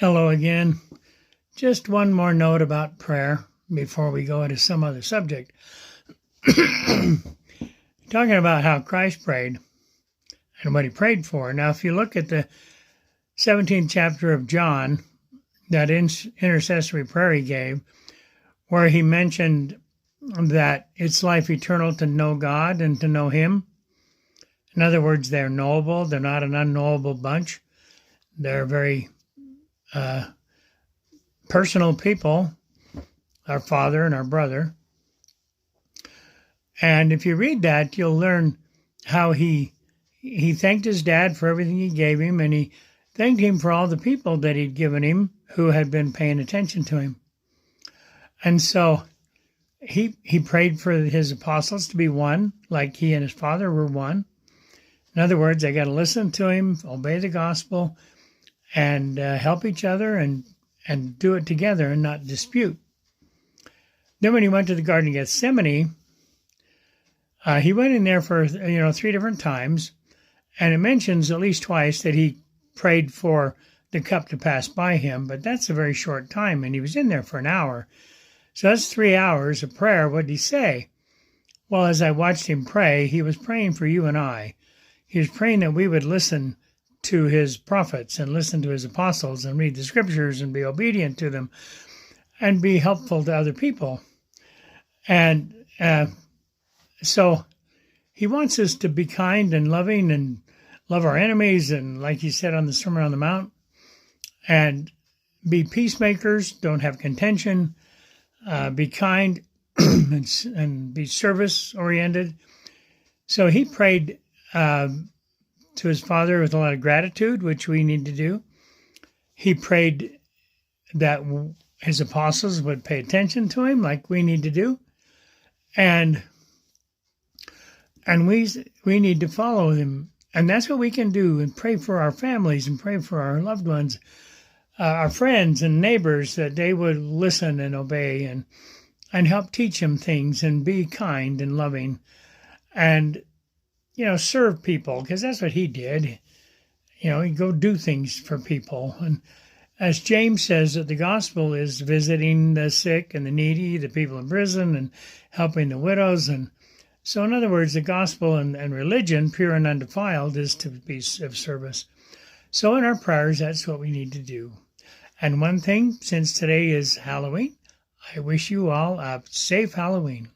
Hello again. Just one more note about prayer before we go into some other subject. Talking about how Christ prayed and what he prayed for. Now, if you look at the 17th chapter of John, that intercessory prayer he gave, where he mentioned that it's life eternal to know God and to know him. In other words, they're knowable. They're not an unknowable bunch. They're very personal people, our father and our brother. And if you read that, you'll learn how he thanked his dad for everything he gave him, and he thanked him for all the people that he'd given him who had been paying attention to him. And so he prayed for his apostles to be one, like he and his father were one. In other words, they got to listen to him, obey the gospel, and help each other and do it together and not dispute. Then when he went to the Garden of Gethsemane, he went in there for 3 different times, and it mentions at least twice that he prayed for the cup to pass by him, but that's a very short time, and he was in there for an hour. So that's 3 hours of prayer. What did he say? Well, as I watched him pray, he was praying for you and I. He was praying that we would listen to his prophets and listen to his apostles and read the scriptures and be obedient to them and be helpful to other people. And so he wants us to be kind and loving and love our enemies, and like he said on the Sermon on the Mount, and be peacemakers, don't have contention, be kind and be service-oriented. So he prayed to his father with a lot of gratitude, which we need to do. He prayed that his apostles would pay attention to him, like we need to do. And we need to follow him. And that's what we can do, and pray for our families and pray for our loved ones, our friends and neighbors, that they would listen and obey and help teach them things and be kind and loving and, serve people, because that's what he did. He'd go do things for people. And as James says, that the gospel is visiting the sick and the needy, the people in prison, and helping the widows. And so, in other words, the gospel and religion, pure and undefiled, is to be of service. So in our prayers, that's what we need to do. And one thing, since today is Halloween, I wish you all a safe Halloween.